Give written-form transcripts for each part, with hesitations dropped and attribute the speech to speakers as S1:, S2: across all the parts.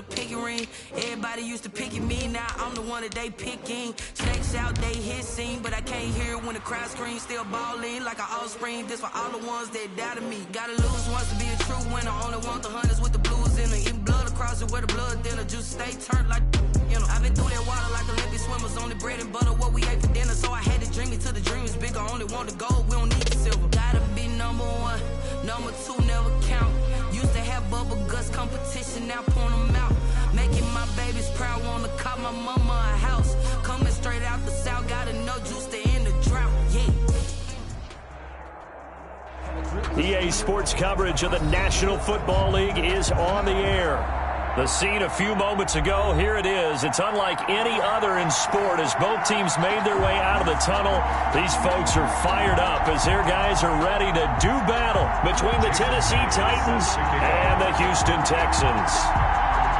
S1: a picky ring. Everybody used to picking me, now I'm the one that they picking. Snakes out, they hissing, but I can't hear when the crowd screams. Still balling like an offspring. This for all the ones that doubted me. Gotta lose once to be a true winner. Only want the hunters with the blues in them. Eating blood across it where the blood dinner. Juice stay turned like, you know. I've been through that water like Olympic swimmers. Only bread and butter what we ate for dinner. So I had to dream it till the dream is bigger. Only want the gold, we don't need the silver. Gotta be number one, number two never count. Used to have bubble guts competition, now point them out. Making my babies proud, wanna cop my mama a house. Coming straight out the south, gotta know juice to end the drought, yeah.
S2: EA Sports coverage of the National Football League is on the air. The scene a few moments ago, here it is. It's unlike any other in sport as both teams made their way out of the tunnel. These folks are fired up as their guys are ready to do battle between the Tennessee Titans and the Houston Texans.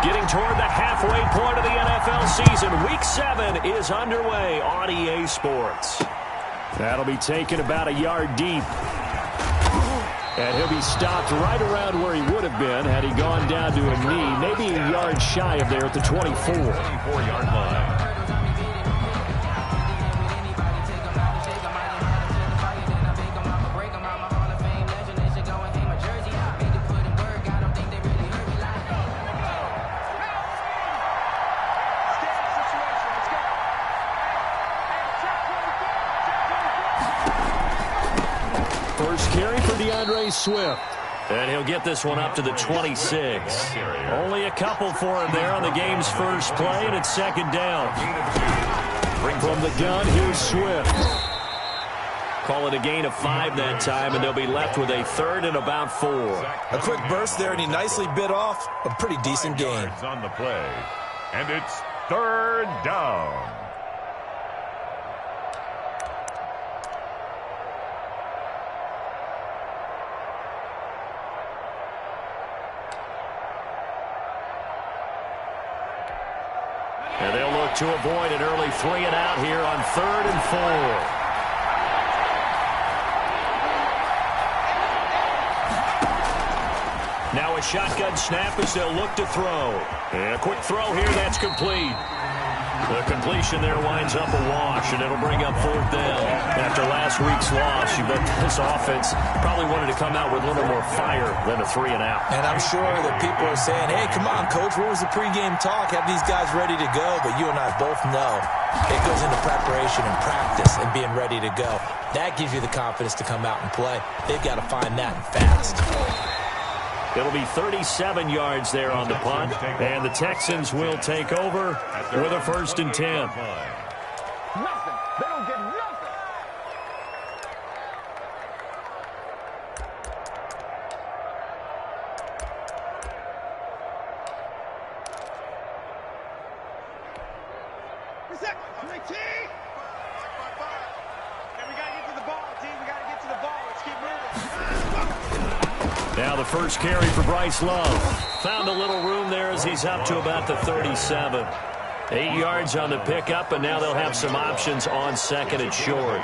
S2: Getting toward the halfway point of the NFL season, Week 7 is underway on EA Sports. That'll be taken about a yard deep. And he'll be stopped right around where he would have been had he gone down to a knee, maybe a yard shy of there at the 24-yard line. Swift. And he'll get this one up to the 26. Only a couple for him there on the game's first play, and it's second down. From the gun, here's Swift. Call it a gain of 5 that time, and they'll be left with a third and about 4.
S3: A quick burst there, and he nicely bit off a pretty decent gain.
S4: On the play, and it's third down.
S2: And they'll look to avoid an early 3 and out here on 3rd and 4. Now a shotgun snap as they'll look to throw. And a quick throw here, that's complete. The completion there winds up a wash, and it'll bring up 4th down. After last week's loss, you bet this offense probably wanted to come out with a little more fire than a 3 and out.
S3: And I'm sure that people are saying, hey, come on, Coach, what was the pregame talk? Have these guys ready to go? But you and I both know it goes into preparation and practice and being ready to go. That gives you the confidence to come out and play. They've got to find that fast.
S2: It'll be 37 yards there on the punt, and the Texans will take over with a 1st and 10.
S5: Nothing. They don't get nothing.
S2: Now the first carry for Bryce Love. Found a little room there as he's up to about the 37. 8 yards on the pickup, and now they'll have some options on 2nd and short.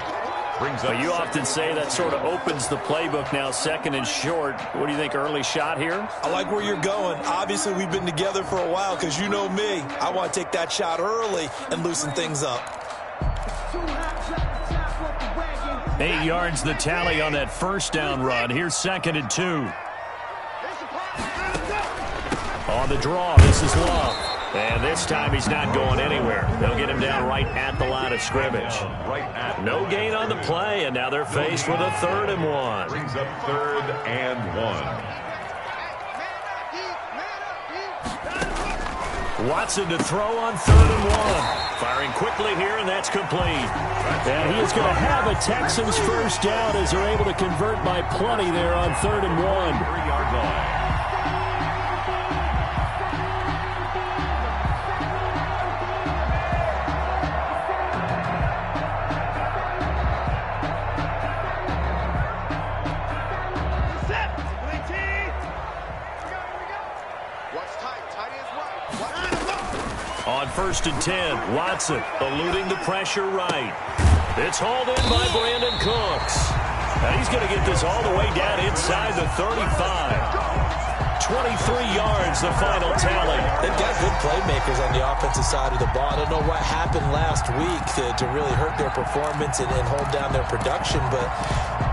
S2: But you often say that sort of opens the playbook now, 2nd and short. What do you think, early shot here?
S3: I like where you're going. Obviously, we've been together for a while because you know me. I want to take that shot early and loosen things up.
S2: 8 yards the tally on that 1st down run. Here's 2nd and 2. On the draw, this is Love. And this time he's not going anywhere. They'll get him down right at the line of scrimmage. No gain on the play, and now they're faced with a 3rd and 1.
S4: Brings up 3rd and 1.
S2: Watson to throw on 3rd and 1. Firing quickly here, and that's complete. And he is going to have a Texans first down as they're able to convert by plenty there on 3rd and 1.
S4: 3-yard line.
S2: On 1st and 10, Watson eluding the pressure right. It's hauled in by Brandon Cooks. And he's going to get this all the way down inside the 35. 23 yards, the final tally.
S3: They've got good playmakers on the offensive side of the ball. I don't know what happened last week to really hurt their performance and hold down their production, but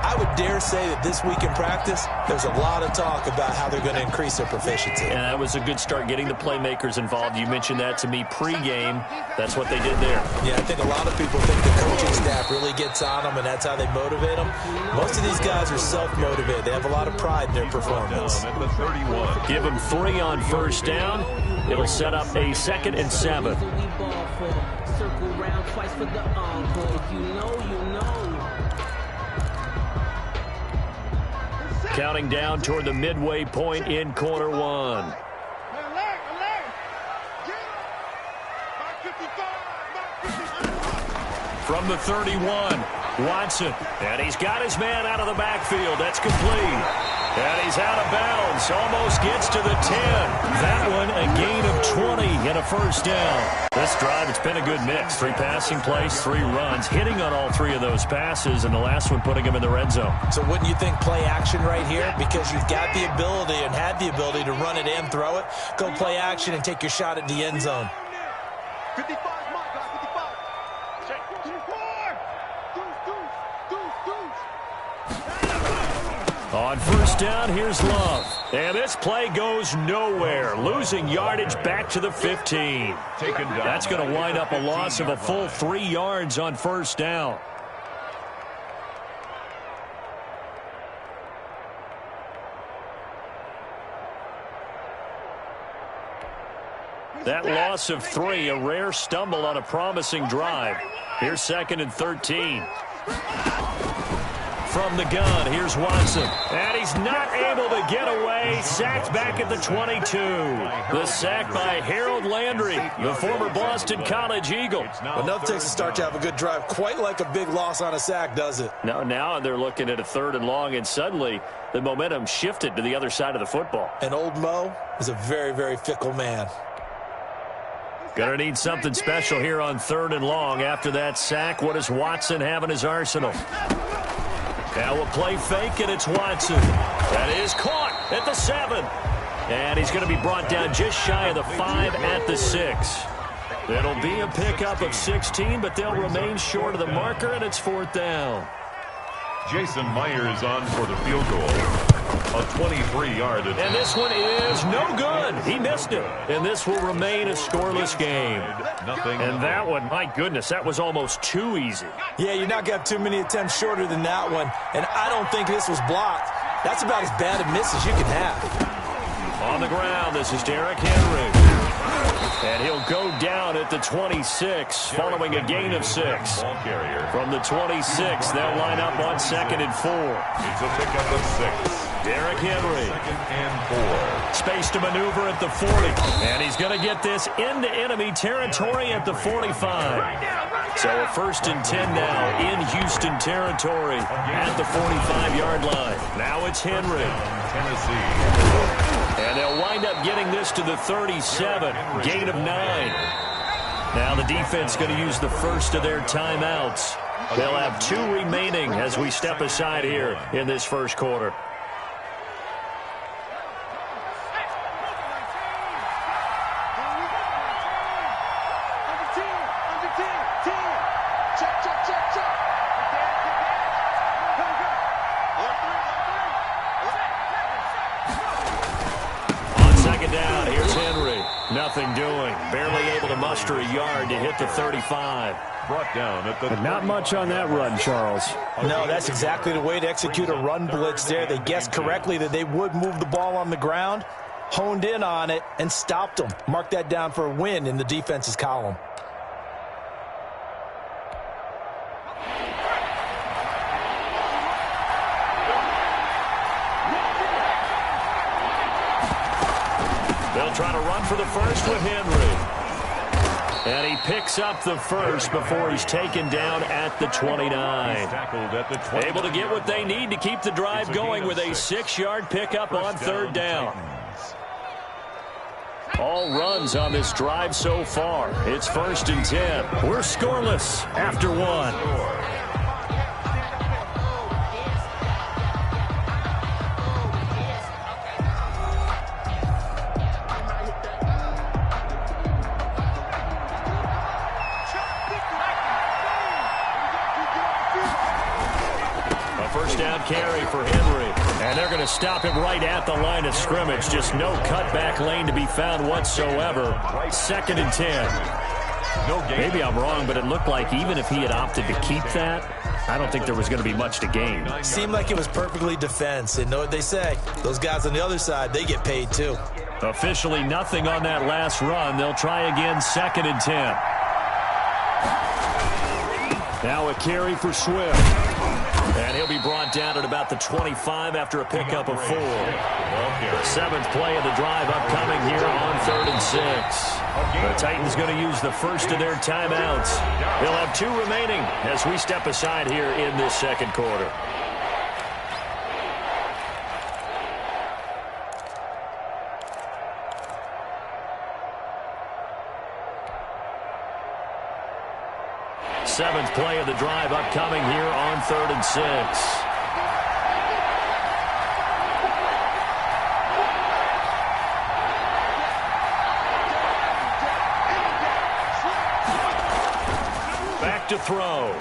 S3: I would dare say that this week in practice, there's a lot of talk about how they're going to increase their proficiency.
S2: And that was a good start, getting the playmakers involved. You mentioned that to me pregame. That's what they did there. Yeah,
S3: I think a lot of people think the coaching staff really gets on them, and that's how they motivate them. Most of these guys are self-motivated. They have a lot of pride in their performance.
S2: Give them 3 on first down. It'll set up a 2nd and 7. Counting down toward the midway point in quarter 1. From the 31, Watson. And he's got his man out of the backfield. That's complete. And he's out of bounds. Almost gets to the 10. That one a gain of 20 and a first down. This drive, it's been a good mix. 3 passing plays, 3 runs, hitting on all 3 of those passes, and the last one putting him in the red zone.
S3: So wouldn't you think play action right here? Because you've got the ability and had the ability to run it and throw it. Go play action and take your shot at the end zone.
S5: 55, my God, 55. Check. 54.
S2: On first down, here's Love. And this play goes nowhere. Losing yardage back to the 15. That's going to wind up a loss of a full 3 yards on first down. That loss of 3, a rare stumble on a promising drive. Here's 2nd and 13. From the gun, here's Watson. And he's not able to get away. Sacked back at the 22. The sack by Harold Landry, the former Boston College Eagle.
S3: Well, nothing takes a start to have a good drive. Quite like a big loss on a sack, does it?
S2: Now they're looking at a 3rd and long, and suddenly the momentum shifted to the other side of the football.
S3: And old Mo is a very, very fickle man.
S2: Gonna need something special here on 3rd and long. After that sack, what does Watson have in his arsenal? Now a play fake, and it's Watson. That is caught at the 7. And he's going to be brought down just shy of the 5 at the 6. It'll be a pickup of 16, but they'll remain short of the marker, and it's 4th down.
S4: Jason Myers on for the field goal. A 23-yard attempt.
S2: And this one is no good. He missed it. And this will remain a scoreless game. And that one, my goodness, that was almost too easy.
S3: Yeah, you're not going to have too many attempts shorter than that one. And I don't think this was blocked. That's about as bad a miss as you can have.
S2: On the ground, this is Derrick Henry. And he'll go down at the 26, following a gain of 6. From the 26, they'll line up on 2nd and 4.
S4: It's a pickup of 6.
S2: Derrick Henry.
S4: 2nd and 4.
S2: Space to maneuver at the 40. And he's going to get this into enemy territory at the 45. So a 1st and 10 now in Houston territory at the 45-yard line. Now it's Henry.
S4: Tennessee.
S2: And they'll wind up getting this to the 37. Gain of 9. Now the defense going to use the first of their timeouts. They'll have 2 remaining as we step aside here in this first quarter. Nothing doing. Barely able to muster a yard to hit the 35.
S4: Brought down at the
S6: but not much on that run, Charles.
S3: No, that's exactly the way to execute a run blitz there. They guessed correctly that they would move the ball on the ground, honed in on it, and stopped them. Mark that down for a win in the defense's column.
S2: Trying to run for the first with Henry. And he picks up the first before he's taken down at the 29. Able to get what they need to keep the drive going with a 6-yard pickup on 3rd down. All runs on this drive so far. It's 1st and 10. We're scoreless after 1. carry for Henry. And they're going to stop him right at the line of scrimmage. Just no cutback lane to be found whatsoever. 2nd and 10. Maybe I'm wrong, but it looked like even if he had opted to keep that, I don't think there was going to be much to gain.
S3: Seemed like it was perfectly defense. And know what they say? Those guys on the other side, they get paid too.
S2: Officially nothing on that last run. They'll try again, 2nd and 10. Now a carry for Swift. And he'll be brought down at about the 25 after a pickup of 4. 7th play of the drive upcoming here on 3rd and 6. The Titans going to use the first of their timeouts. They'll have 2 remaining as we step aside here in this 2nd quarter. Seventh play of the drive upcoming here on 3rd and 6. Back to throw.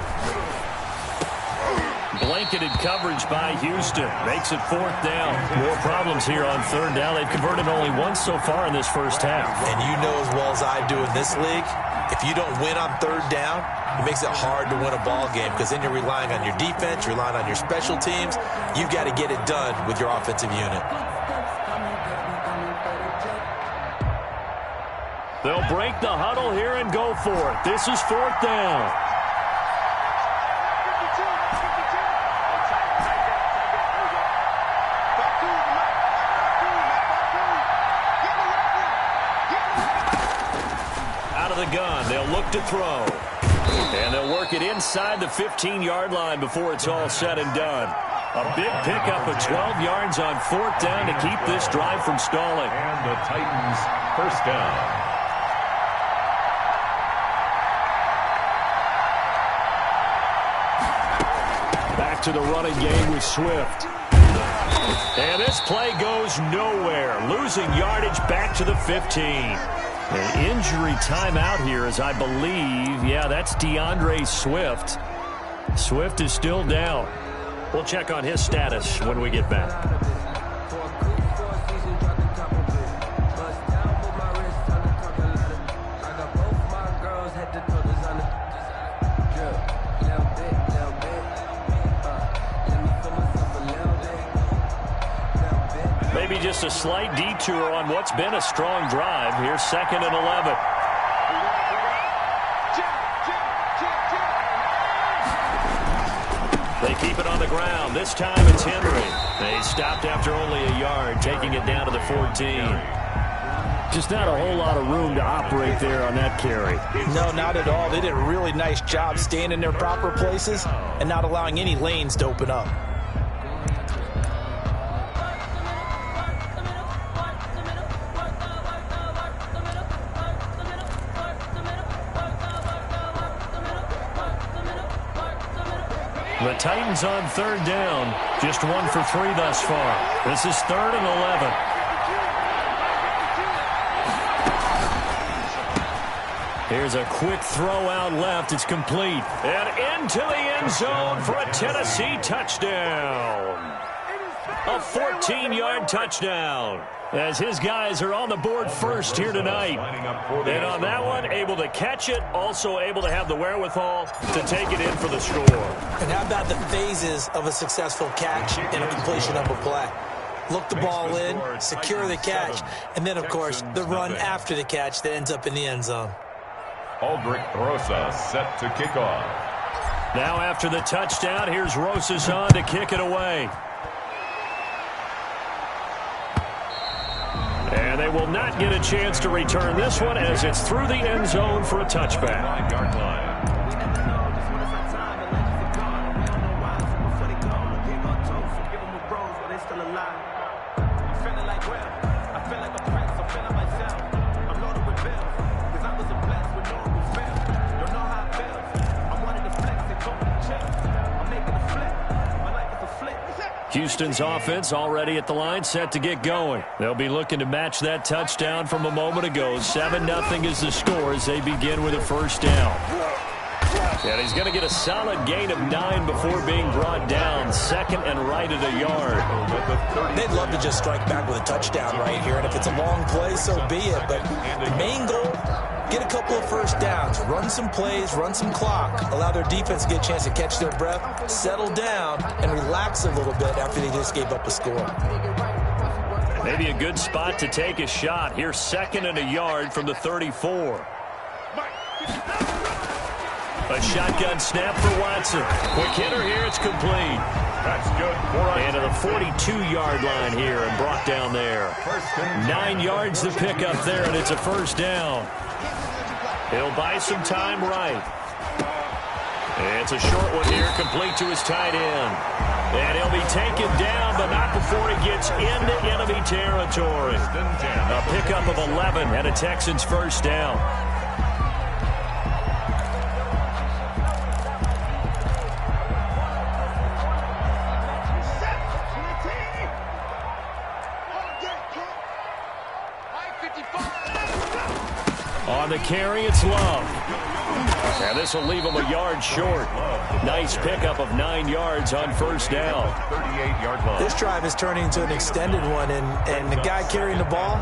S2: Blanketed coverage by Houston. Makes it 4th down. More problems here on 3rd down. They've converted only once so far in this first half.
S3: And you know as well as I do in this league, if you don't win on 3rd down, it makes it hard to win a ball game because then you're relying on your defense, you're relying on your special teams. You've got to get it done with your offensive unit.
S2: They'll break the huddle here and go for it. This is 4th down. Out of the gun, they'll look to throw. And they'll work it inside the 15-yard line before it's all said and done. A big pickup of 12 yards on 4th down to keep this drive from stalling.
S4: And the Titans first down.
S2: Back to the running game with Swift. And this play goes nowhere. Losing yardage back to the 15. An injury timeout here as I believe, yeah, that's DeAndre Swift. Swift is still down. We'll check on his status when we get back. Maybe just a slight detour on what's been a strong drive. Here's 2nd and 11. They keep it on the ground. This time it's Henry. They stopped after only a yard, taking it down to the 14. Just not a whole lot of room to operate there on that carry.
S3: No, not at all. They did a really nice job staying in their proper places and not allowing any lanes to open up.
S2: The Titans on 3rd down. Just 1 for 3 thus far. This is 3rd and 11. Here's a quick throw out left. It's complete. And into the end zone for a Tennessee touchdown. A 14-yard touchdown. As his guys are on the board first here tonight. And on that one, able to catch it, also able to have the wherewithal to take it in for the score.
S3: And how about the phases of a successful catch and a completion of a play? Look the ball in, secure the catch, and then, of course, the run after the catch that ends up in the end zone.
S4: Aldrich Rosas set to kick off.
S2: Now after the touchdown, here's Rosas on to kick it away. And they will not get a chance to return this one as it's through the end zone for a touchback.
S4: 9-yard line.
S2: Houston's offense already at the line, set to get going. They'll be looking to match that touchdown from a moment ago. 7-0 is the score as they begin with a first down. And he's going to get a solid gain of 9 before being brought down. 2nd and right at a yard.
S3: They'd love to just strike back with a touchdown right here. And if it's a long play, so be it. But the main goal, get a couple of first downs, run some plays, run some clock, allow their defense to get a chance to catch their breath, settle down, and relax a little bit after they just gave up a score.
S2: Maybe a good spot to take a shot. Here's 2nd and a yard from the 34. A shotgun snap for Watson. Quick hitter here. It's complete.
S4: That's good.
S2: And to the 42-yard line here and brought down there. 9 yards to pick up there, and it's a first down. He'll buy some time right. It's a short one here, complete to his tight end. And he'll be taken down, but not before he gets into enemy territory. A pickup of 11 and a Texans first down. On the carry, it's Love. And this will leave him a yard short. Nice pickup of 9 yards on first down.
S4: 38-yard line.
S3: This drive is turning into an extended one, and the guy carrying the ball,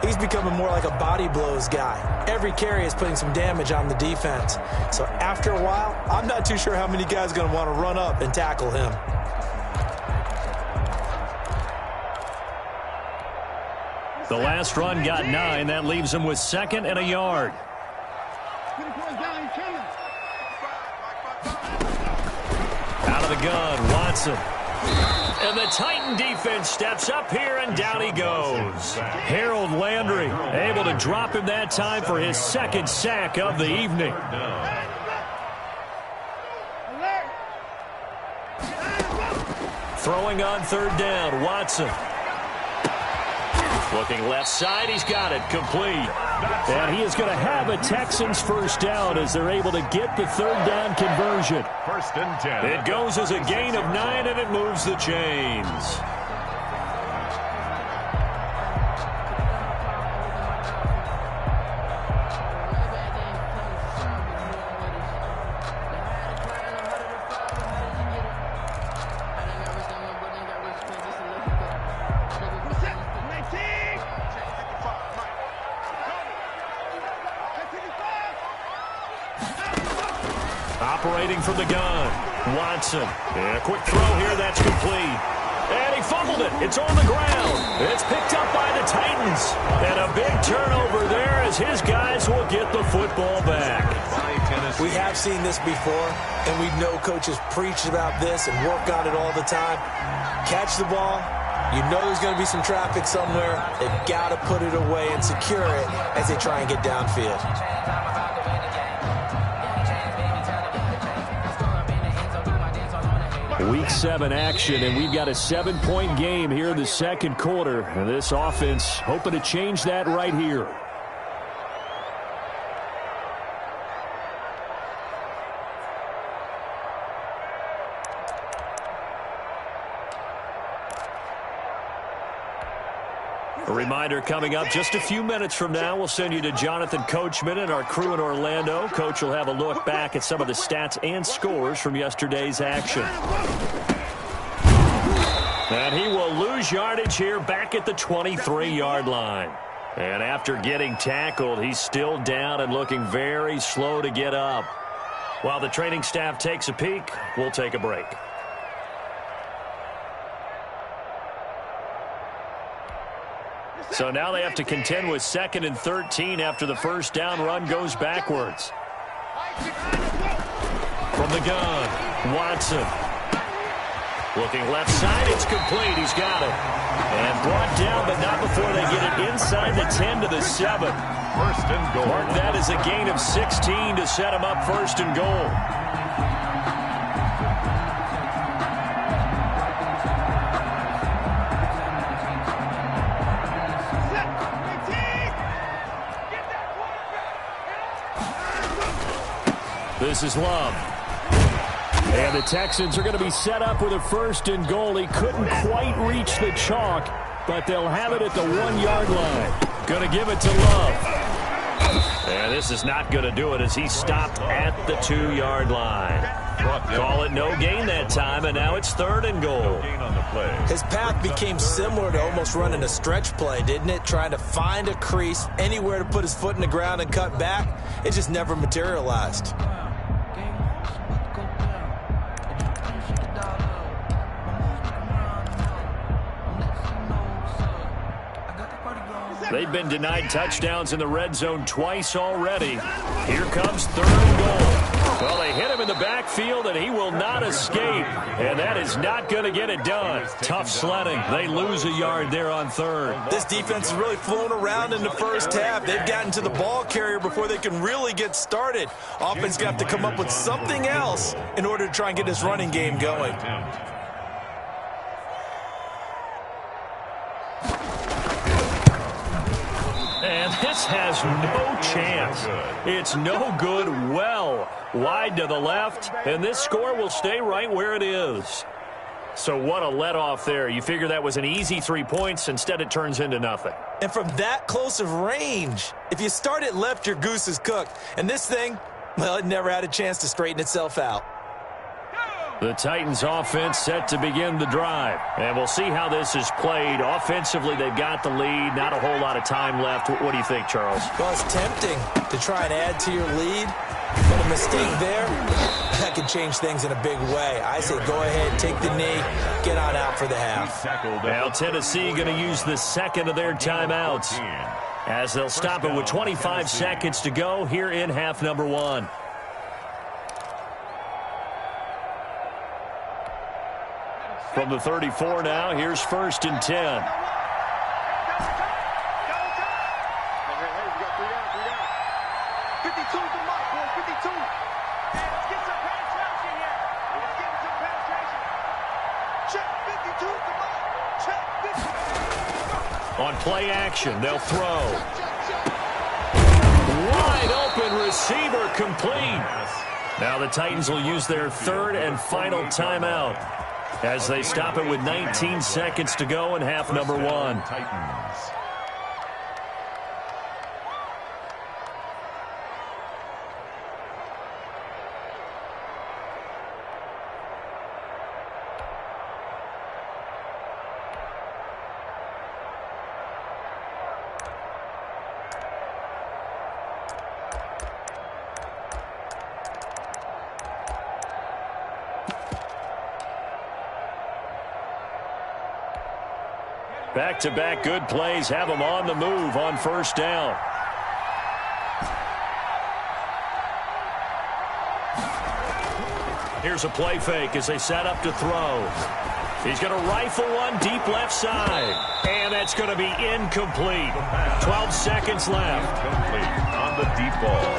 S3: he's becoming more like a body blows guy. Every carry is putting some damage on the defense. So after a while, I'm not too sure how many guys are going to want to run up and tackle him.
S2: The last run got 9. That leaves him with 2nd and a yard. Out of the gun, Watson. And the Titan defense steps up here, and down he goes. Harold Landry able to drop him that time for his 2nd sack of the evening. Throwing on 3rd down, Watson. Looking left side, he's got it, complete. And he is going to have a Texans first down as they're able to get the 3rd down conversion.
S4: 1st and 10.
S2: It goes as a gain of 9, and it moves the chains. Operating from the gun, Watson. And a quick throw here, that's complete. And he fumbled it. It's on the ground. It's picked up by the Titans. And a big turnover there as his guys will get the football back.
S3: We have seen this before, and we know coaches preach about this and work on it all the time. Catch the ball. You know there's going to be some traffic somewhere. They've got to put it away and secure it as they try and get downfield.
S2: Week 7 action, and we've got a 7-point game here in the 2nd quarter. And this offense hoping to change that right here. A reminder coming up just a few minutes from now, we'll send you to Jonathan Coachman and our crew in Orlando. Coach will have a look back at some of the stats and scores from yesterday's action. And he will lose yardage here back at the 23-yard line. And after getting tackled, he's still down and looking very slow to get up. While the training staff takes a peek, we'll take a break. So now they have to contend with 2nd and 13 after the first down run goes backwards. From the gun, Watson. Looking left side, it's complete. He's got it. And brought down, but not before they get it inside the 10 to the 7.
S4: 1st and goal.
S2: Mark that as a gain of 16 to set him up 1st and goal. This is Love. And the Texans are going to be set up with a 1st and goal. He couldn't quite reach the chalk, but they'll have it at the 1-yard line. Going to give it to Love. And this is not going to do it as he stopped at the 2-yard line. Call it no gain that time, and now it's 3rd and goal.
S3: His path became similar to almost running a stretch play, didn't it? Trying to find a crease, anywhere to put his foot in the ground and cut back. It just never materialized.
S2: They've been denied touchdowns in the red zone twice already. Here comes 3rd and goal. Well, they hit him in the backfield, and he will not escape. And that is not going to get it done. Tough sledding. They lose a yard there on 3rd.
S3: This defense is really flown around in the first half. They've gotten to the ball carrier before they can really get started. Offense going to have to come up with something else in order to try and get this running game going.
S2: And this has no chance. It's no good. Well, wide to the left, and this score will stay right where it is. So what a let-off there. You figure that was an easy 3 points. Instead, it turns into nothing.
S3: And from that close of range, if you start it left, your goose is cooked. And this thing, well, it never had a chance to straighten itself out.
S2: The Titans offense set to begin the drive. And we'll see how this is played. Offensively, they've got the lead. Not a whole lot of time left. What do you think, Charles?
S3: Well, it's tempting to try and add to your lead. But a mistake there, that could change things in a big way. I say go ahead, take the knee, get on out for the half.
S2: Now Tennessee going to use the second of their timeouts as they'll stop it with 25 seconds to go here in half number 1. From the 34 now, here's 1st and 10. On play action, they'll throw. Wide open receiver complete. Now the Titans will use their 3rd and final timeout as they stop it with 19 seconds to go in half number 1. Back-to-back good plays have them on the move on 1st down. Here's a play fake as they set up to throw. He's going to rifle one deep left side. And that's going to be incomplete. 12 seconds left.
S4: Incomplete on the deep ball.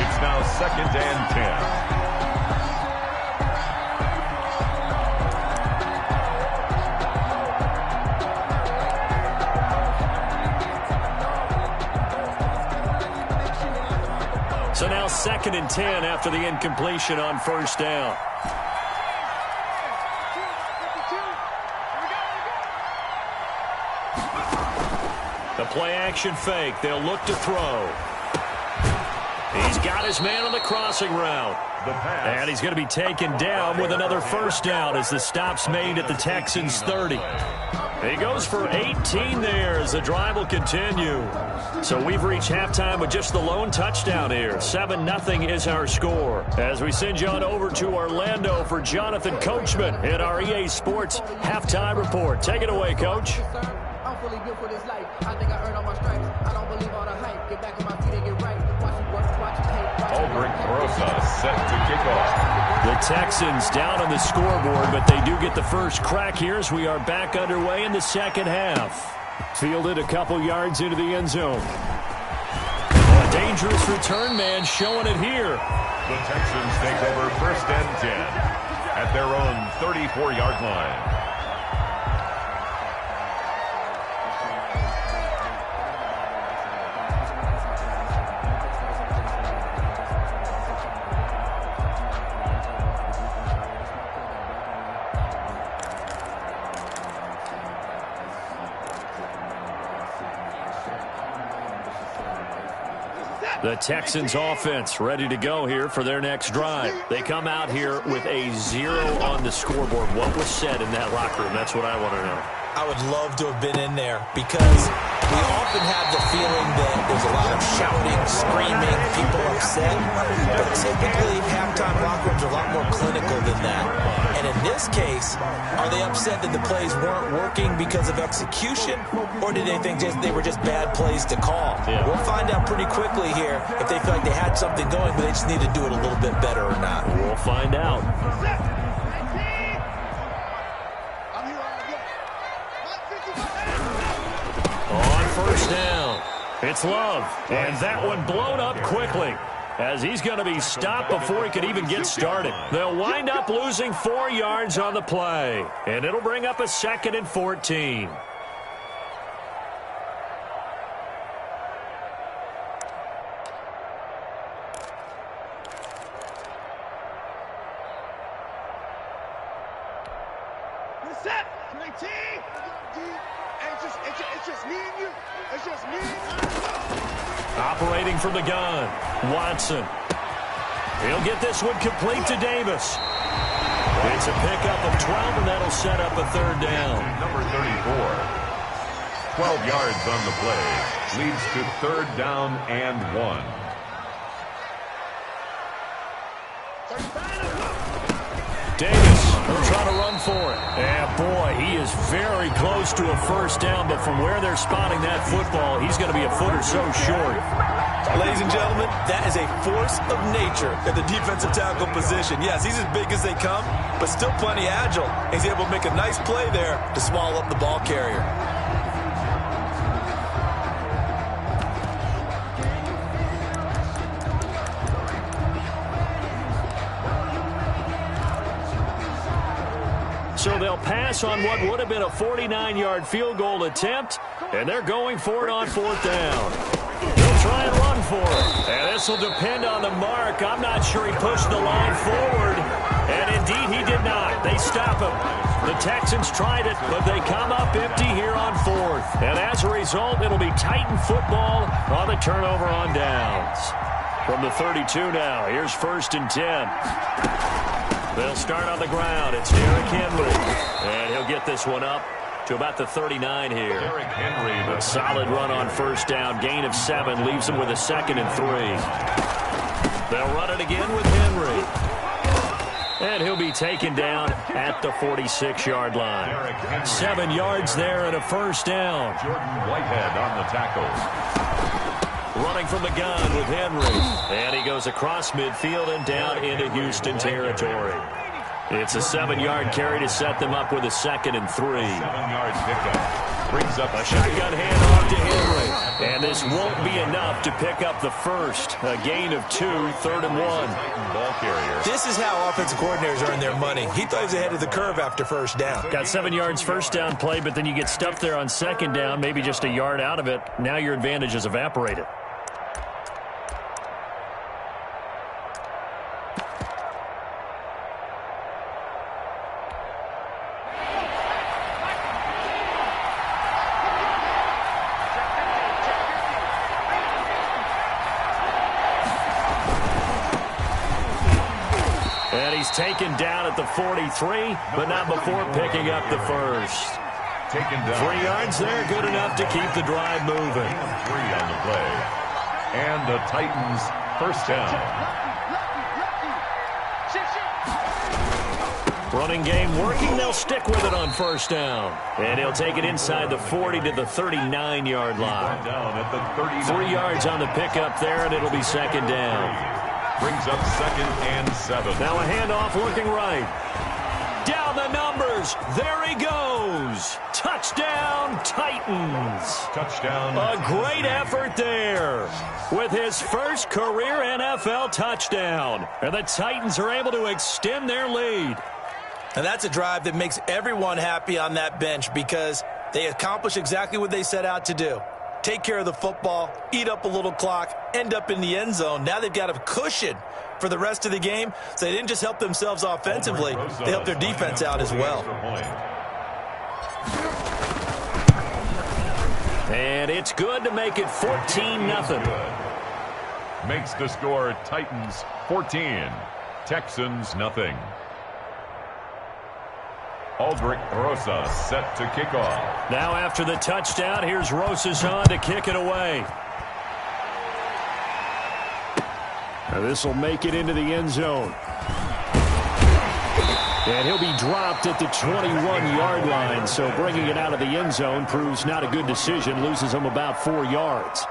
S4: It's now 2nd and 10.
S2: So now 2nd and 10 after the incompletion on 1st down. The play action fake. They'll look to throw. He's got his man on the crossing route. And he's going to be taken down with another 1st down as the stop's made at the Texans' 30. He goes for 18 there as the drive will continue. So we've reached halftime with just the lone touchdown here. 7-0 is our score. As we send you on over to Orlando for Jonathan Coachman in our EA Sports Halftime Report. Take it away, Coach.
S7: I'm fully built for this life. I think I earned all my stripes. I don't believe all the hype. Get back on my feet and get right. Watch it work, watch it hate.
S4: Aldrich Rosa set to kick off.
S2: The Texans down on the scoreboard, but they do get the first crack here as we are back underway in the second half. Fielded a couple yards into the end zone. A dangerous return man showing it here.
S4: The Texans take over 1st and 10 at their own 34-yard line.
S2: The Texans offense ready to go here for their next drive. They come out here with a 0 on the scoreboard. What was said in that locker room? That's what I want to know.
S3: I would love to have been in there because we often have the feeling that there's a lot of shouting, screaming, people upset. But typically, halftime locker rooms are a lot more clinical than that. And in this case, are they upset that the plays weren't working because of execution, or did they think they were just bad plays to call?
S2: Yeah.
S3: We'll find out pretty quickly here if they feel like they had something going, but they just need to do it a little bit better or not.
S2: We'll find out. On first down, it's Love, and that one blown up quickly as he's going to be stopped before he could even get started. They'll wind up losing 4 yards on the play, and it'll bring up a 2nd and 14.
S5: Set. 19. It's just me and you. It's just me and you.
S2: Operating from the gun, Watson. He'll get this one complete to Davis. It's a pickup of 12, and that'll set up a 3rd down.
S4: Number 34. 12 yards on the play. Leads to 3rd down and 1.
S2: Davis will try to run for it. And boy, he is very close to a 1st down, but from where they're spotting that football, he's going to be a foot or so short.
S3: Ladies and gentlemen, that is a force of nature at the defensive tackle position. Yes, he's as big as they come, but still plenty agile. He's able to make a nice play there to swallow up the ball carrier.
S2: So they'll pass on what would have been a 49-yard field goal attempt, and they're going for it on 4th down. They'll try and run for it, and this will depend on the mark. I'm not sure he pushed the line forward, and indeed he did not. They stop him. The Texans tried it, but they come up empty here on 4th. And as a result, it'll be Titan football on the turnover on downs. From the 32 now, here's 1st and 10. They'll start on the ground. It's Derrick Henry. And he'll get this one up to about the 39 here.
S4: Derrick Henry.
S2: A solid run on 1st down. Gain of 7 leaves him with a 2nd and 3. They'll run it again with Henry. And he'll be taken down at the 46-yard line. 7 yards there and a 1st down.
S4: Jordan Whitehead on the tackle.
S2: Running from the gun with Henry. And he goes across midfield and down into Houston territory. It's a 7-yard carry to set them up with a 2nd and 3.
S4: 7-yard pickup. Brings up
S2: a shotgun handoff to Henry. And this won't be enough to pick up the 1st. A gain of 2, 3rd and 1.
S4: Ball carrier.
S3: This is how offensive coordinators earn their money. He thought he was ahead of the curve after 1st down.
S2: Got 7 yards 1st down play, but then you get stuffed there on 2nd down, maybe just a yard out of it. Now your advantage is evaporated. Taken down at the 43, but not before picking up the 1st.
S4: Taken down.
S2: 3 yards there, good enough to keep the drive moving.
S4: 3 on the play. And the Titans 1st down.
S2: Running game working, they'll stick with it on 1st down. And he'll take it inside the 40 to the 39-yard line.
S4: Down at the 39.
S2: 3 yards on the pickup there, and it'll be 2nd down.
S4: Brings up 2nd and 7.
S2: Now a handoff looking right. Down the numbers. There he goes. Touchdown, Titans.
S4: Touchdown.
S2: A great effort there with his 1st career NFL touchdown. And the Titans are able to extend their lead.
S3: And that's a drive that makes everyone happy on that bench because they accomplish exactly what they set out to do. Take care of the football, eat up a little clock, end up in the end zone. Now they've got a cushion for the rest of the game, so they didn't just help themselves offensively, they helped their defense out as well.
S2: And it's good to make it 14-0.
S4: makes the score Titans 14, Texans nothing. Aldrich Rosas set to kick off.
S2: Now after the touchdown, here's Rosas on to kick it away.
S6: Now this will make it into the end zone. And he'll be dropped at the 21-yard line, so bringing it out of the end zone proves not a good decision, loses him about 4 yards.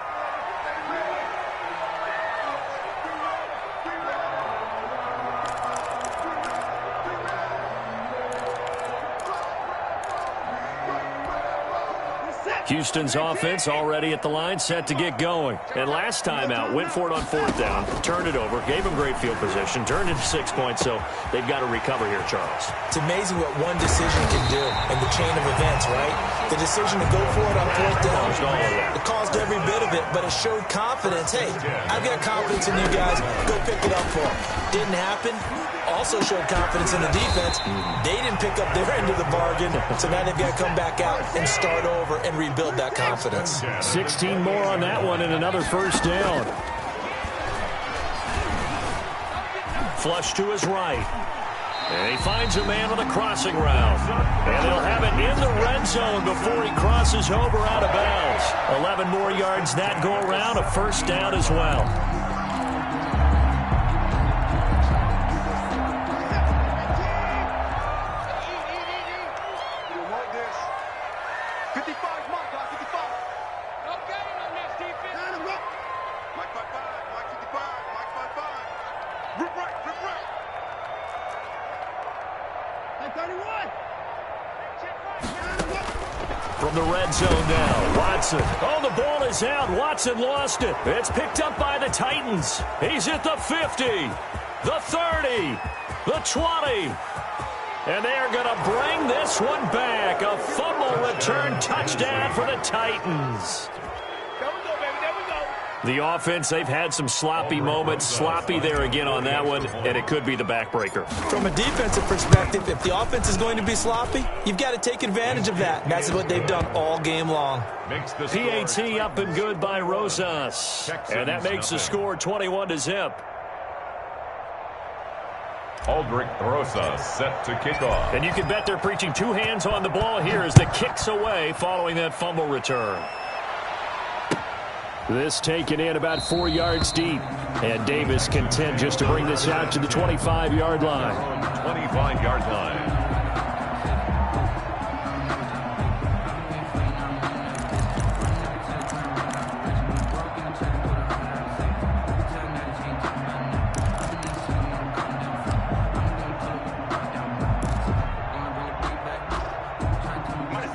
S6: Houston's offense already at the line, set to get going. And last time out, went for it on 4th down, turned it over, gave them great field position, turned into 6 points, so they've got to recover here, Charles.
S3: It's amazing what one decision can do in the chain of events, right? The decision to go for it on 4th down, it caused every bit of it, but it showed confidence. Hey, I've got confidence in you guys. Go pick it up for them. Didn't happen. Also showed confidence in the defense. They didn't pick up their end of the bargain, so now they've got to come back out and start over and rebuild that confidence.
S6: 16 more on that one and another first down.
S2: Flush to his right. And he finds a man on the crossing route. And they'll have it in the red zone before he crosses over out of bounds. 11 more yards that go around, a first down as well. From the red zone now, Watson. Oh, the ball is out. Watson lost it. It's picked up by the Titans. He's at the 50, the 30, the 20. And they are going to bring this one back. A fumble return touchdown for the Titans. The offense, they've had some sloppy moments. Sloppy there again on that one, and it could be the backbreaker.
S3: From a defensive perspective, if the offense is going to be sloppy, you've got to take advantage of that. And that's what they've done all game long.
S2: PAT up and good by Rosas. And that makes the score 21-0.
S4: Aldrich Rosas set to kick off.
S2: And you can bet they're preaching 2 hands on the ball here as the kick's away following that fumble return.
S6: This taken in about 4 yards deep. And Davis content just to bring this out to the 25-yard line.
S4: 25-yard line.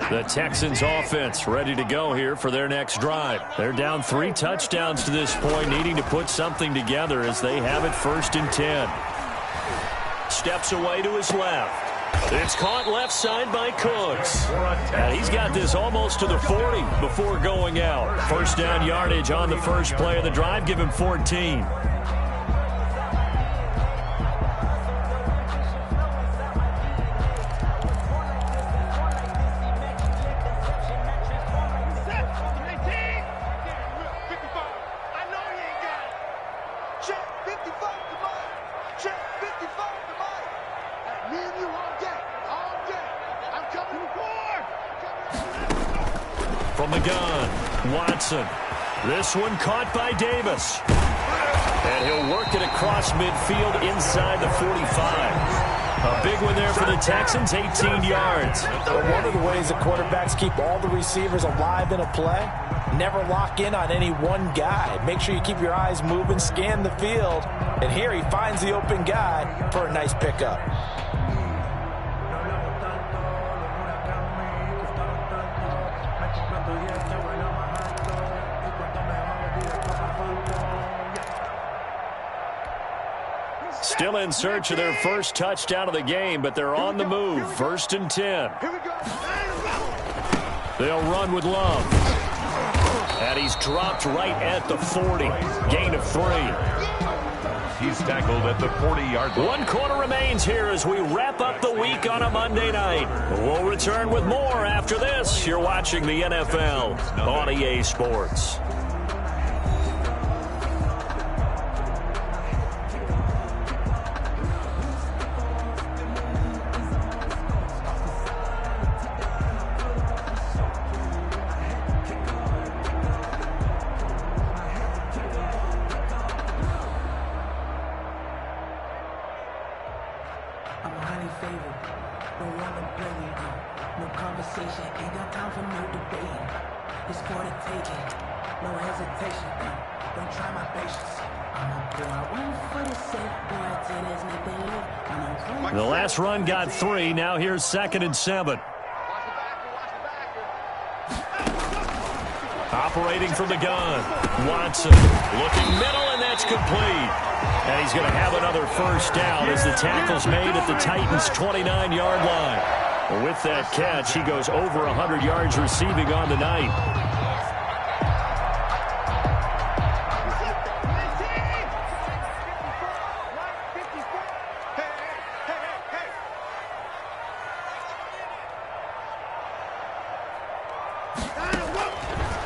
S2: The Texans offense ready to go here for their next drive. They're down 3 touchdowns to this point, needing to put something together as they have it 1st and 10. Steps away to his left. It's caught left side by Cooks. And he's got this almost to the 40 before going out. First down yardage on the first play of the drive. Give him 14. From the gun, Watson. This one caught by Davis. And he'll work it across midfield inside the 45. A big one there for the Texans, 18 yards.
S3: One of the ways that quarterbacks keep all the receivers alive in a play, never lock in on any one guy. Make sure you keep your eyes moving, scan the field. And here he finds the open guy for a nice pickup.
S2: Still in search of their first touchdown of the game, but they're on the move. 1st and 10. They'll run with Love. And he's dropped right at the 40. Gain of 3.
S4: He's tackled at the 40-yard line.
S2: 1 quarter remains here as we wrap up the week on a Monday night. We'll return with more after this. You're watching the NFL on EA Sports.
S1: It's for the taking. No hesitation. Don't try my patience.
S2: The last run got 3. Now here's 2nd and 7. Operating from the gun. Watson looking middle, and that's complete. And he's going to have another first down as the tackle's made at the Titans' 29-yard line. Well, with that catch, he goes over 100 yards receiving on the night.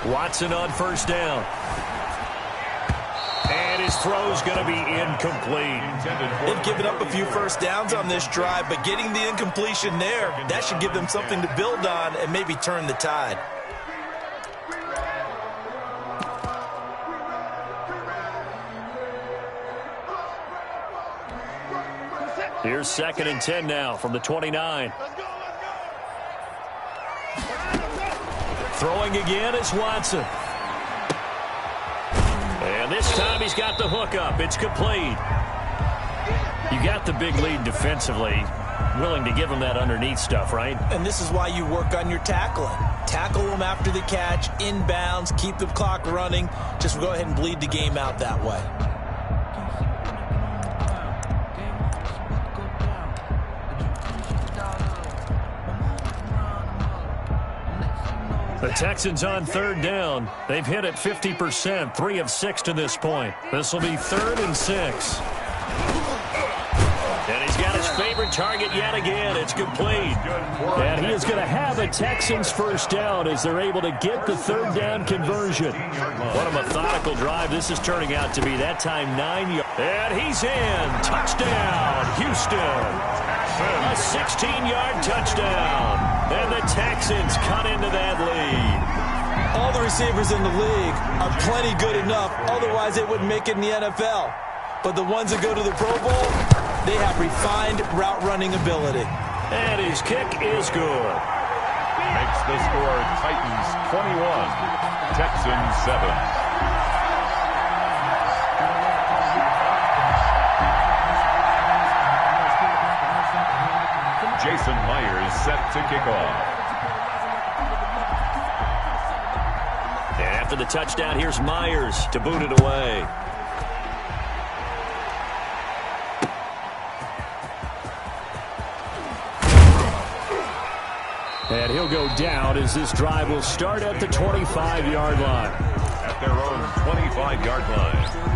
S2: Watson on first down. And his throw's going to be incomplete.
S3: They've given up a few first downs on this drive, but getting the incompletion there, that should give them something to build on and maybe turn the tide.
S2: Here's 2nd and 10 now from the 29. Throwing again is Watson. And this time he's got the hook up. It's complete. You got the big lead defensively. Willing to give him that underneath stuff, right?
S3: And this is why you work on your tackling. Tackle them after the catch, inbounds, keep the clock running. Just go ahead and bleed the game out that way.
S2: The Texans on 3rd down. They've hit it 50%, 3 of 6 to this point. This will be 3rd and 6. And he's got his favorite target yet again. It's complete. And he is going to have the Texans first down as they're able to get the 3rd down conversion. What a methodical drive this is turning out to be. That time 9 yards. And he's in. Touchdown, Houston. A 16-yard touchdown. And the Texans cut into that lead.
S3: All the receivers in the league are plenty good enough. Otherwise, they wouldn't make it in the NFL. But the ones that go to the Pro Bowl, they have refined route running ability.
S2: And his kick is good.
S4: Makes the score Titans 21, Texans 7. Jason Myers set to kick off.
S2: And after the touchdown, here's Myers to boot it away. And he'll go down as this drive will start at the 25-yard line.
S4: At their own 25-yard line.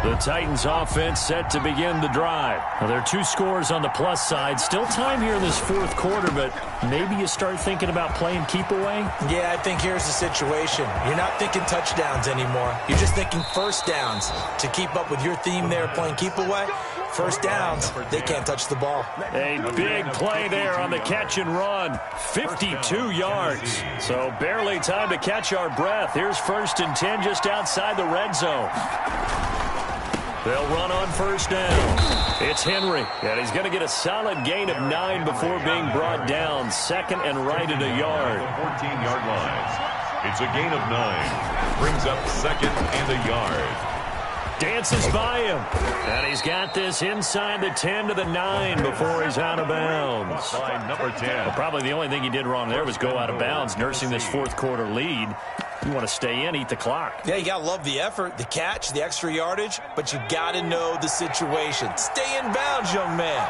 S2: The Titans offense set to begin the drive. Now, there are 2 scores on the plus side. Still time here in this 4th quarter, but maybe you start thinking about playing keep away?
S3: Yeah, I think here's the situation. You're not thinking touchdowns anymore. You're just thinking first downs. To keep up with your theme there, playing keep away, first downs, they can't touch the ball.
S2: A big play there on the catch and run. 52 yards. So barely time to catch our breath. Here's 1st and 10 just outside the red zone. They'll run on first down. It's Henry, and he's going to get a solid gain of 9 before being brought down. 2nd and right at a yard.
S4: 14-yard line. It's a gain of 9. Brings up 2nd and a yard.
S2: Dances by him. And he's got this inside the 10 to the 9 before he's out of bounds.
S4: By number 10.
S2: Well, probably the only thing he did wrong there was go out of bounds, nursing this 4th quarter lead. You want to stay in, eat the clock.
S3: Yeah, you got to love the effort, the catch, the extra yardage, but you got to know the situation. Stay in bounds, young man.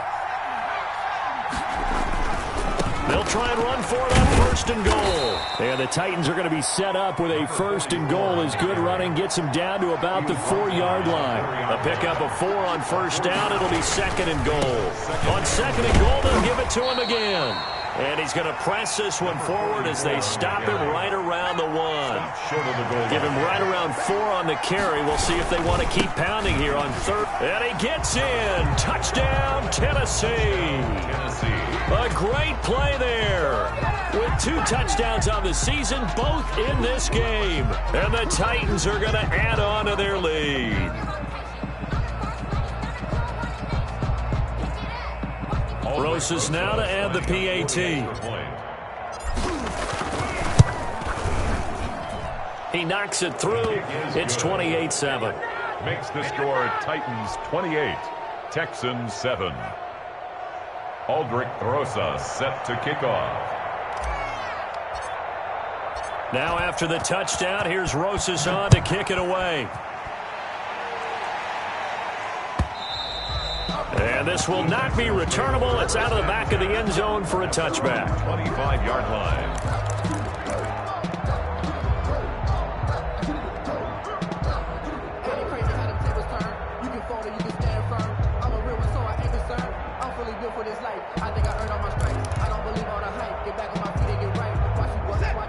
S2: They'll try and run for it on 1st and goal. And the Titans are going to be set up with a 1st and goal as good running gets them down to about the 4-yard line. A pickup of 4 on 1st down. It'll be 2nd and goal. On 2nd and goal, they'll give it to him again. And he's going to press this one forward as they stop him right around the 1. Give him right around 4 on the carry. We'll see if they want to keep pounding here on 3rd. And he gets in. Touchdown, Tennessee. A great play there. With 2 touchdowns on the season, both in this game. And the Titans are going to add on to their lead. Rosas now to add the PAT. He knocks it through. It's 28-7.
S4: Makes the score Titans 28, Texans 7. Aldrich Rosa set to kick off.
S2: Now after the touchdown, here's Rosas on to kick it away. And this will not be returnable. It's out of the back of the end zone for a touchback.
S4: 25-yard line.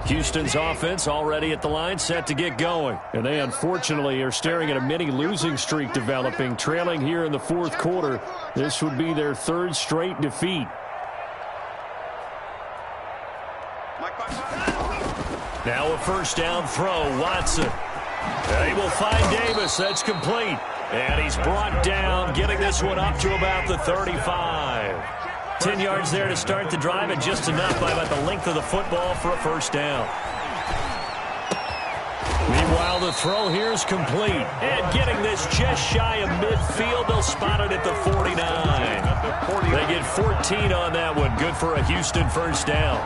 S2: Houston's offense already at the line, set to get going. And they unfortunately are staring at a mini losing streak developing, trailing here in the fourth quarter. This would be their third straight defeat. Now a first down throw, Watson. They will find Davis. That's complete. And he's brought down, getting this one up to about the 35. 10 yards there to start the drive, and just enough by about the length of the football for a first down. Meanwhile, the throw here is complete. And getting this just shy of midfield, they'll spot it at the 49. They get 14 on that one. Good for a Houston first down.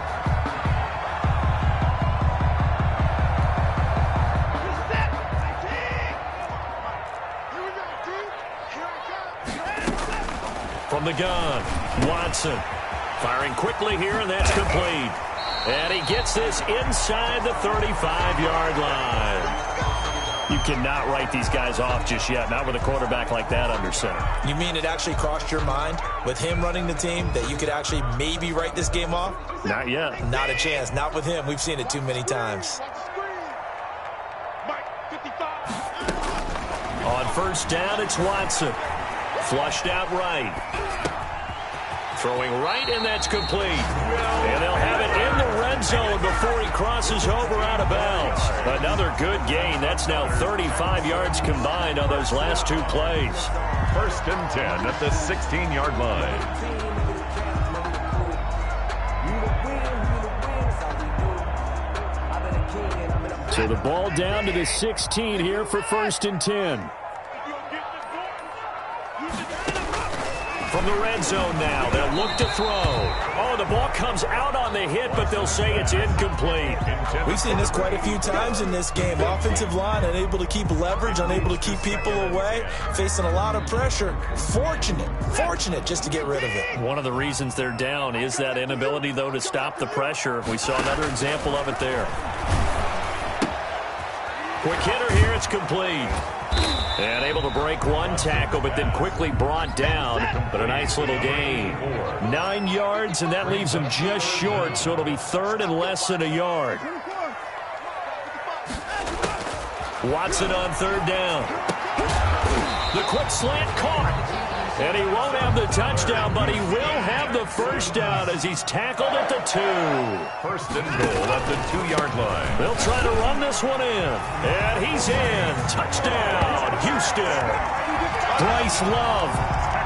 S2: From the gun, Watson firing quickly here, and that's complete. And he gets this inside the 35-yard line. You cannot write these guys off just yet, not with a quarterback like that under center.
S3: You mean it actually crossed your mind with him running the team that you could actually maybe write this game off?
S2: Not yet.
S3: Not a chance. Not with him. We've seen it too many times.
S2: On first down, it's Watson. Flushed out right. Throwing right, and that's complete. And they'll have it in the red zone before he crosses over out of bounds. Another good gain. That's now 35 yards combined on those last two plays.
S4: First and 10 at the 16-yard line.
S2: So the ball down to the 16 here for first and 10. From the red zone now, they'll look to throw. Oh, the ball comes out on the hit, but they'll say it's incomplete.
S3: We've seen this quite a few times in this game. Offensive line unable to keep leverage, unable to keep people away, facing a lot of pressure. Fortunate just to get rid of it.
S2: One of the reasons they're down is that inability, though, to stop the pressure. We saw another example of it there. Quick hitter here, it's complete. And able to break one tackle, but then quickly brought down. But a nice little gain. 9 yards, and that leaves him just short, so it'll be third and less than a yard. Watson on third down. The quick slant caught. And he won't have the touchdown, but he will have the first down as he's tackled at the 2.
S4: First and goal at the 2-yard line.
S2: They'll try to run this one in. And he's in. Touchdown, Houston. Bryce Love,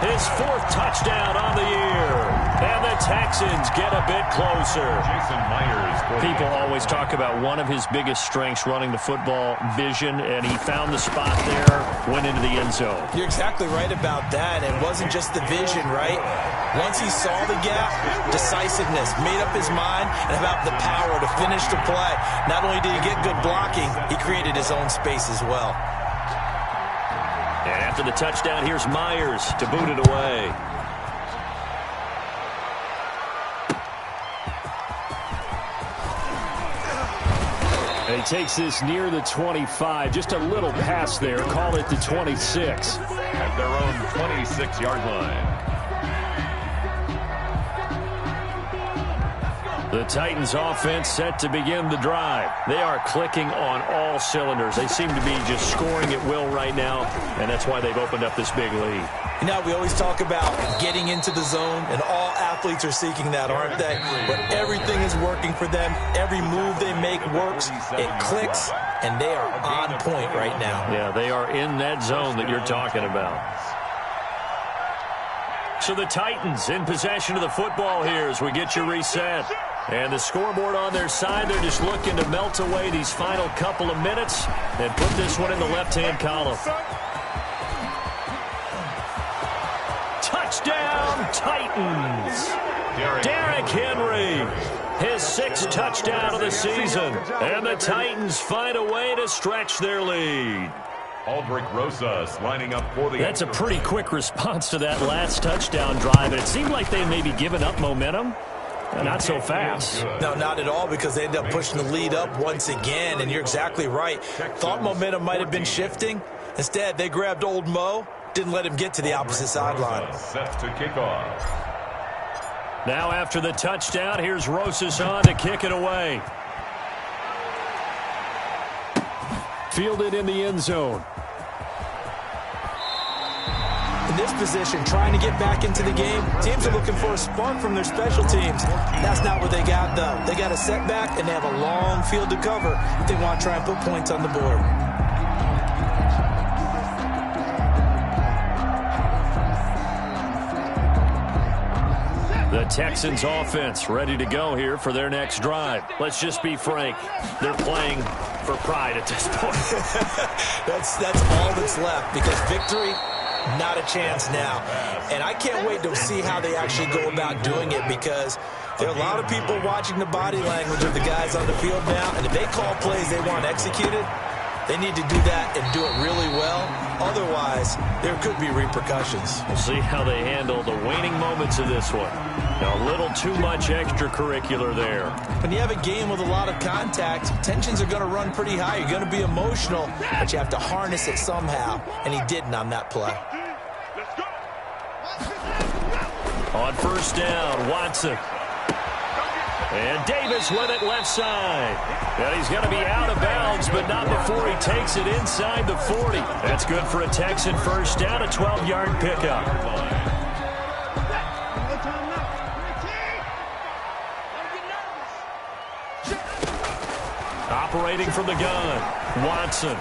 S2: his 4th touchdown on the year. And the Texans get a bit closer.
S4: Jason Myers.
S2: People always talk about one of his biggest strengths, running the football, vision, and he found the spot there, went into the end zone.
S3: You're exactly right about that. It wasn't just the vision, right? Once he saw the gap, decisiveness, made up his mind, and about the power to finish the play. Not only did he get good blocking, he created his own space as well.
S2: And after the touchdown, here's Myers to boot it away. And he takes this near the 25, just a little pass there, call it the 26.
S4: At their own 26-yard line.
S2: The Titans offense set to begin the drive. They are clicking on all cylinders. They seem to be just scoring at will right now, and that's why they've opened up this big lead.
S3: You know, we always talk about getting into the zone, and all athletes are seeking that, aren't they? But everything is working for them. Every move they make works. It clicks, and they are on point right now.
S2: Yeah, they are in that zone that you're talking about. So the Titans in possession of the football here as we get you reset. And the scoreboard on their side, they're just looking to melt away these final couple of minutes and put this one in the left-hand column. Touchdown, Titans! Derrick Henry, his 6th touchdown of the season. And the Titans find a way to stretch their lead.
S4: Aldrich Rosas lining up for the...
S2: That's a pretty quick response to that last touchdown drive. And it seemed like they may be giving up momentum. Not so fast.
S3: No, not at all, because they ended up pushing the lead up once again. And you're exactly right. Thought momentum might have been shifting. Instead, they grabbed old Mo, didn't let him get to the opposite sideline.
S4: Set to kick off.
S2: Now after the touchdown, here's Rosas on to kick it away. Fielded in the end zone.
S3: In this position, trying to get back into the game, teams are looking for a spark from their special teams. That's not what they got, though. They got a setback, and they have a long field to cover if they want to try and put points on the board.
S2: The Texans offense ready to go here for their next drive. Let's just be frank. They're playing for pride at this point.
S3: That's all that's left, because victory, not a chance now. And I can't wait to see how they actually go about doing it, because there are a lot of people watching the body language of the guys on the field now, and if they call plays they want executed, they need to do that and do it really well. Otherwise, there could be repercussions.
S2: We'll see how they handle the waning moments of this one. A little too much extracurricular there.
S3: When you have a game with a lot of contact, tensions are going to run pretty high. You're going to be emotional, but you have to harness it somehow, and he didn't on that play.
S2: On first down, Watson. And Davis with it left side. And he's going to be out of bounds, but not before he takes it inside the 40. That's good for a Texan first down, a 12-yard pickup. Operating from the gun, Watson.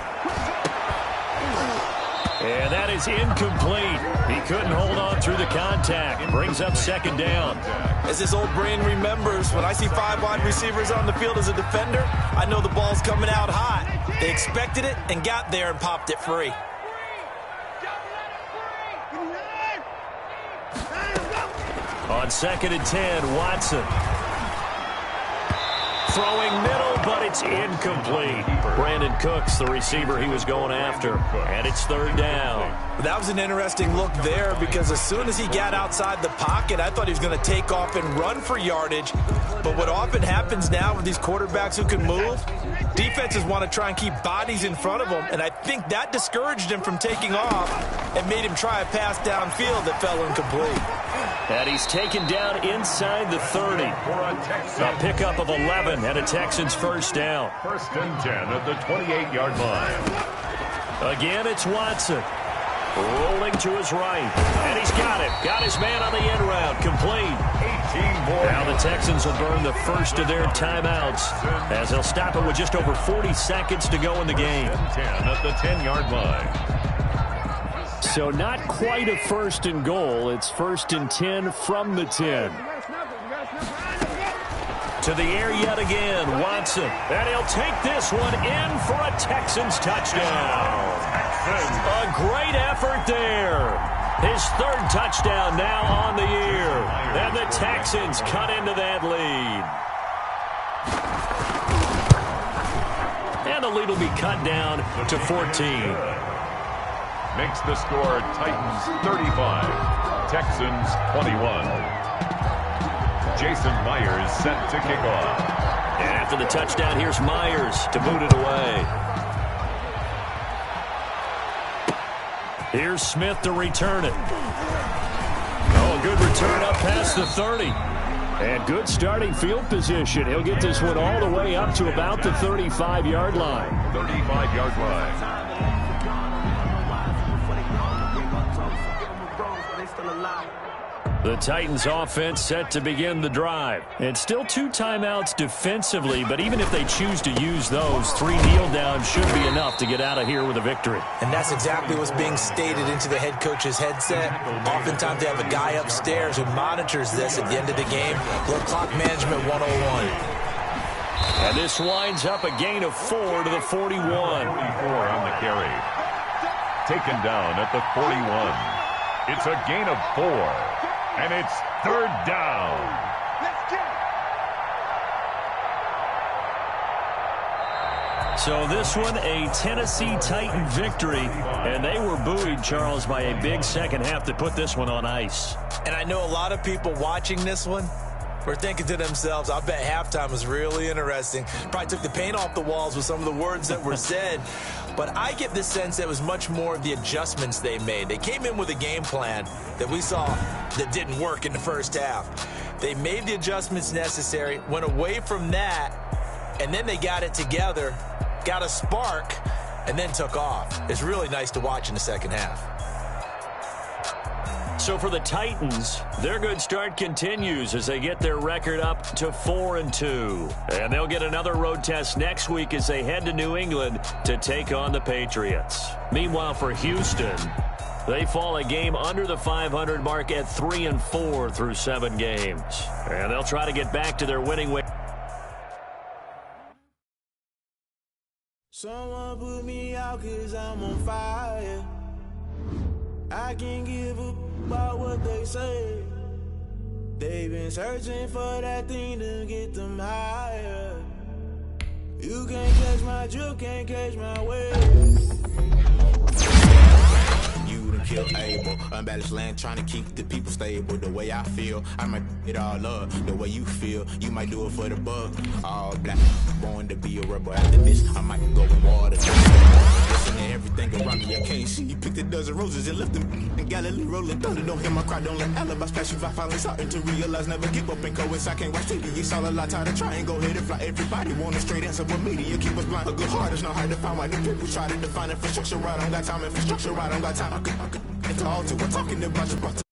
S2: And that is incomplete. He couldn't hold on through the contact. Brings up second down.
S3: As his old brain remembers, when I see 5 wide receivers on the field as a defender, I know the ball's coming out hot. They expected it and got there and popped it free.
S2: On 2nd and 10, Watson. Throwing middle, but it's incomplete. Brandon Cooks, the receiver he was going after. And it's third down.
S3: That was an interesting look there, because as soon as he got outside the pocket, I thought he was going to take off and run for yardage. But what often happens now with these quarterbacks who can move, defenses want to try and keep bodies in front of them, and I think that discouraged him from taking off and made him try a pass downfield that fell incomplete.
S2: And he's taken down inside the 30. A pickup of 11 and a Texans first down.
S4: 1st and 10 at the 28-yard line.
S2: Again, it's Watson. Rolling to his right. And he's got it. Got his man on the end route. Complete. Now the Texans will burn the first of their timeouts, as they'll stop it with just over 40 seconds to go in the game.
S4: 10 at the 10-yard line.
S2: So not quite a 1st and goal. It's 1st and 10 from the 10. To the air yet again, Watson. And he'll take this one in for a Texans touchdown. A great effort there. His 3rd touchdown now on the year. And the Texans cut into that lead. And the lead will be cut down to 14.
S4: Makes the score Titans 35, Texans 21. Jason Myers set to kick off.
S2: And after the touchdown, here's Myers to boot it away. Here's Smith to return it. Oh, good return up past the 30. And good starting field position. He'll get this one all the way up to about the 35-yard line.
S4: 35-yard line.
S2: The Titans offense set to begin the drive. And still 2 timeouts defensively, but even if they choose to use those, 3 kneel downs should be enough to get out of here with a victory.
S3: And that's exactly what's being stated into the head coach's headset. Oftentimes they have a guy upstairs who monitors this at the end of the game. Little clock management 101.
S2: And this winds up a gain of 4 to the 41.
S4: 44 on the carry. Taken down at the 41. It's a gain of 4. And it's 3rd down.
S2: So this one, a Tennessee Titan victory. And they were buoyed, Charles, by a big second half to put this one on ice.
S3: And I know a lot of people watching this one were thinking to themselves, I bet halftime was really interesting. Probably took the paint off the walls with some of the words that were said. But I get the sense that it was much more of the adjustments they made. They came in with a game plan that we saw that didn't work in the first half. They made the adjustments necessary, went away from that, and then they got it together, got a spark, and then took off. It's really nice to watch in the second half.
S2: So for the Titans, their good start continues as they get their record up to 4-2. And they'll get another road test next week as they head to New England to take on the Patriots. Meanwhile, for Houston, they fall a game under the 500 mark at 3-4 through 7 games. And they'll try to get back to their winning way.
S8: Someone put me out 'cause I'm on fire. I can't give a about what they say. They've been searching for that thing to get them higher. You can't catch my drift, can't catch my wave. You done killed Abel, unbalanced land, trying to keep the people stable. The way I feel, I might it all up. The way you feel, you might do it for the bug. All black, born to be a rebel. After this, I might go in water. Listen to everything around me, I can't see. You picked a dozen roses and left them in Galilee rolling thunder. Don't hear my cry, don't let alibis splash you. I finally starting to realize, never give up and coincide. I can't watch TV, it's all a lot, tired of trying. Go ahead and fly. Everybody want a straight answer, but media keep us blind. A good heart is not hard to find. Why the people try to define infrastructure right? I don't got time, infrastructure right? I don't got time. I could it's all to we're talking about your